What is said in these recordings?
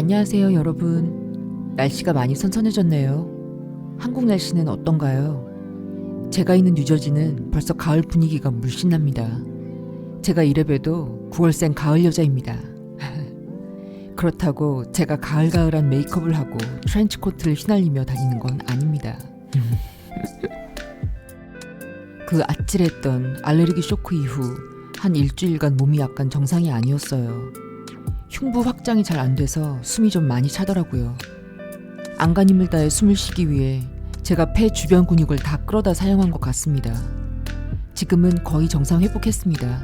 안녕하세요, 여러분. 날씨가 많이 선선해졌네요. 한국 날씨는 어떤가요? 제가 있는 뉴저지는 벌써 가을 분위기가 물씬 납니다. 제가 이래봬도 9월생 가을 여자입니다. 그렇다고 제가 가을가을한 메이크업을 하고 트렌치코트를 휘날리며 다니는 건 아닙니다. 그 아찔했던 알레르기 쇼크 이후 한 일주일간 몸이 약간 정상이 아니었어요. 흉부 확장이 잘 안 돼서 숨이 좀 많이 차더라고요. 안간힘을 다해 숨을 쉬기 위해 제가 폐 주변 근육을 다 끌어다 사용한 것 같습니다. 지금은 거의 정상 회복했습니다.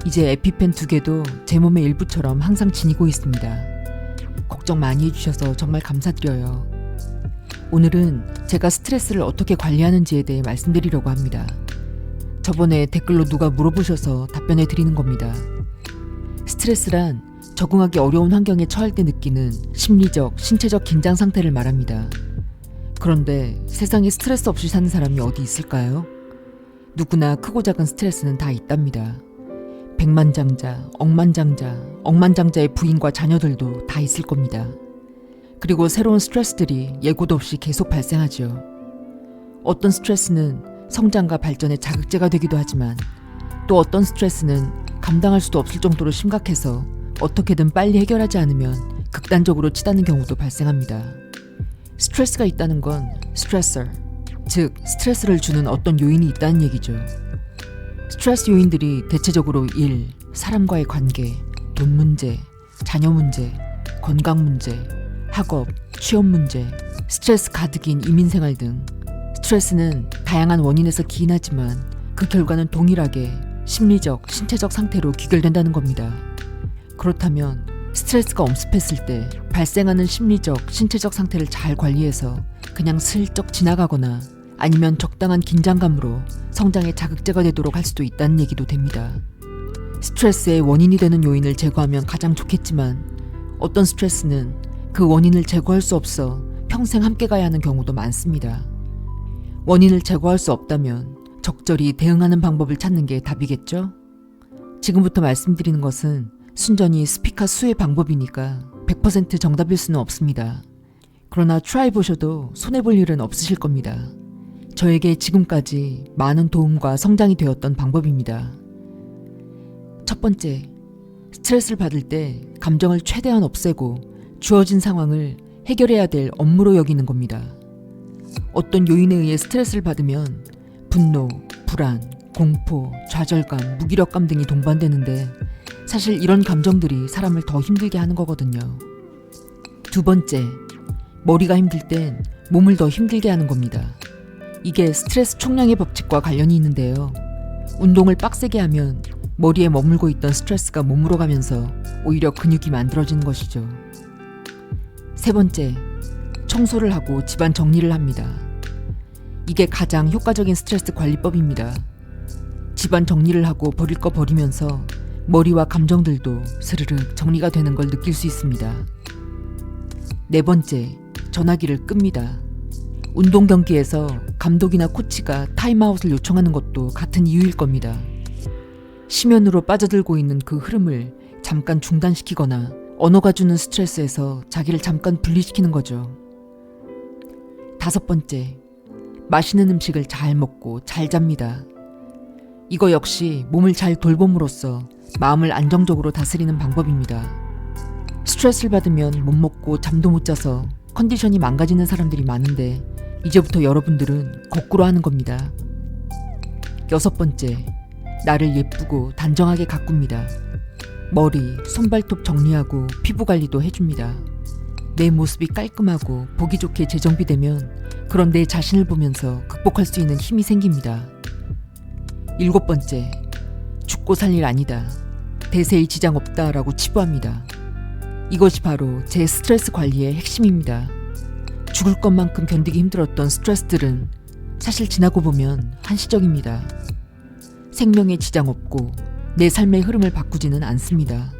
이제 에피펜 2개도 제 몸의 일부처럼 항상 지니고 있습니다. 걱정 많이 해주셔서 정말 감사드려요. 오늘은 제가 스트레스를 어떻게 관리하는지에 대해 말씀드리려고 합니다. 저번에 댓글로 누가 물어보셔서 답변해 드리는 겁니다. 스트레스란 적응하기 어려운 환경에 처할 때 느끼는 심리적, 신체적 긴장 상태를 말합니다. 그런데 세상에 스트레스 없이 사는 사람이 어디 있을까요? 누구나 크고 작은 스트레스는 다 있답니다. 백만장자, 억만장자, 억만장자의 부인과 자녀들도 다 있을 겁니다. 그리고 새로운 스트레스들이 예고도 없이 계속 발생하죠. 어떤 스트레스는 성장과 발전의 자극제가 되기도 하지만 또 어떤 스트레스는 감당할 수도 없을 정도로 심각해서 어떻게든 빨리 해결하지 않으면 극단적으로 치닫는 경우도 발생합니다. 스트레스가 있다는 건 스트레서, 즉 스트레스를 주는 어떤 요인이 있다는 얘기죠. 스트레스 요인들이 대체적으로 일, 사람과의 관계, 돈 문제, 자녀 문제, 건강 문제, 학업, 취업 문제, 스트레스 가득인 이민생활 등 스트레스는 다양한 원인에서 기인하지만 그 결과는 동일하게 심리적, 신체적 상태로 귀결된다는 겁니다. 그렇다면 스트레스가 엄습했을 때 발생하는 심리적, 신체적 상태를 잘 관리해서 그냥 슬쩍 지나가거나 아니면 적당한 긴장감으로 성장의 자극제가 되도록 할 수도 있다는 얘기도 됩니다. 스트레스의 원인이 되는 요인을 제거하면 가장 좋겠지만 어떤 스트레스는 그 원인을 제거할 수 없어 평생 함께 가야 하는 경우도 많습니다. 원인을 제거할 수 없다면 적절히 대응하는 방법을 찾는 게 답이겠죠? 지금부터 말씀드리는 것은 순전히 스피커 수의 방법이니까 100% 정답일 수는 없습니다. 그러나 트라이 보셔도 손해볼 일은 없으실 겁니다. 저에게 지금까지 많은 도움과 성장이 되었던 방법입니다. 첫 번째, 스트레스를 받을 때 감정을 최대한 없애고 주어진 상황을 해결해야 될 업무로 여기는 겁니다. 어떤 요인에 의해 스트레스를 받으면 분노, 불안, 공포, 좌절감, 무기력감 등이 동반되는데 사실 이런 감정들이 사람을 더 힘들게 하는 거거든요. 두 번째, 머리가 힘들 땐 몸을 더 힘들게 하는 겁니다. 이게 스트레스 총량의 법칙과 관련이 있는데요. 운동을 빡세게 하면 머리에 머물고 있던 스트레스가 몸으로 가면서 오히려 근육이 만들어지는 것이죠. 세 번째, 청소를 하고 집안 정리를 합니다. 이게 가장 효과적인 스트레스 관리법입니다. 집안 정리를 하고 버릴 거 버리면서 머리와 감정들도 스르륵 정리가 되는 걸 느낄 수 있습니다. 네 번째, 전화기를 끕니다. 운동 경기에서 감독이나 코치가 타임아웃을 요청하는 것도 같은 이유일 겁니다. 심연으로 빠져들고 있는 그 흐름을 잠깐 중단시키거나 언어가 주는 스트레스에서 자기를 잠깐 분리시키는 거죠. 다섯 번째, 맛있는 음식을 잘 먹고 잘 잡니다. 이거 역시 몸을 잘 돌봄으로써 마음을 안정적으로 다스리는 방법입니다. 스트레스를 받으면 못 먹고 잠도 못 자서 컨디션이 망가지는 사람들이 많은데 이제부터 여러분들은 거꾸로 하는 겁니다. 여섯 번째, 나를 예쁘고 단정하게 가꿉니다. 머리, 손발톱 정리하고 피부 관리도 해줍니다. 내 모습이 깔끔하고 보기 좋게 재정비되면 그런 내 자신을 보면서 극복할 수 있는 힘이 생깁니다. 일곱 번째, 죽고 살 일 아니다. 대세에 지장 없다라고 치부합니다. 이것이 바로 제 스트레스 관리의 핵심입니다. 죽을 것만큼 견디기 힘들었던 스트레스들은 사실 지나고 보면 한시적입니다. 생명에 지장 없고 내 삶의 흐름을 바꾸지는 않습니다.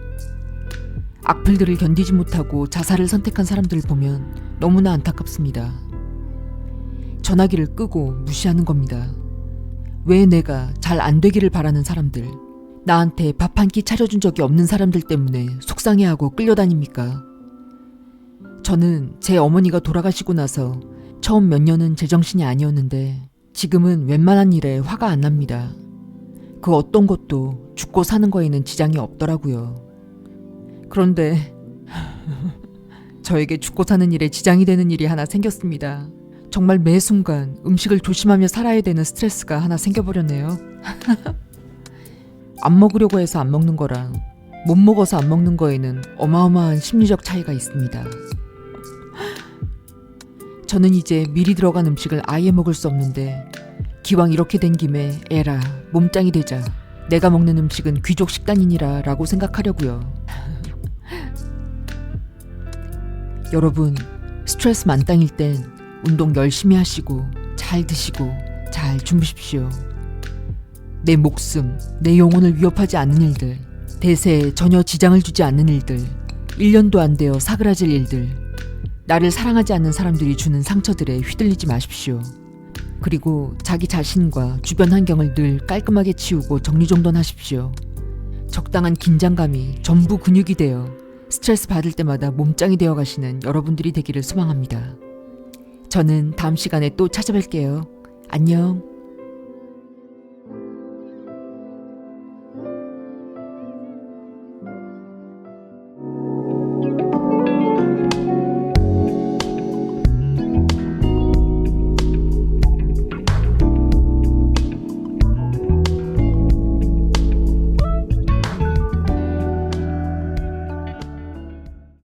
악플들을 견디지 못하고 자살을 선택한 사람들을 보면 너무나 안타깝습니다. 전화기를 끄고 무시하는 겁니다. 왜 내가 잘 안 되기를 바라는 사람들, 나한테 밥 한 끼 차려준 적이 없는 사람들 때문에 속상해하고 끌려다닙니까? 저는 제 어머니가 돌아가시고 나서 처음 몇 년은 제정신이 아니었는데 지금은 웬만한 일에 화가 안 납니다. 그 어떤 것도 죽고 사는 거에는 지장이 없더라고요. 그런데 저에게 죽고 사는 일에 지장이 되는 일이 하나 생겼습니다. 정말 매 순간 음식을 조심하며 살아야 되는 스트레스가 하나 생겨버렸네요. 안 먹으려고 해서 안 먹는 거랑 못 먹어서 안 먹는 거에는 어마어마한 심리적 차이가 있습니다. 저는 이제 미리 들어간 음식을 아예 먹을 수 없는데 기왕 이렇게 된 김에 에라 몸짱이 되자. 내가 먹는 음식은 귀족 식단이니라 라고 생각하려고요. 여러분, 스트레스 만땅일 땐 운동 열심히 하시고 잘 드시고 잘 주무십시오. 내 목숨, 내 영혼을 위협하지 않는 일들, 대세에 전혀 지장을 주지 않는 일들, 1년도 안 되어 사그라질 일들, 나를 사랑하지 않는 사람들이 주는 상처들에 휘둘리지 마십시오. 그리고 자기 자신과 주변 환경을 늘 깔끔하게 치우고 정리정돈하십시오. 적당한 긴장감이 전부 근육이 되어 스트레스 받을 때마다 몸짱이 되어 가시는 여러분들이 되기를 소망합니다. 저는 다음 시간에 또 찾아뵐게요. 안녕.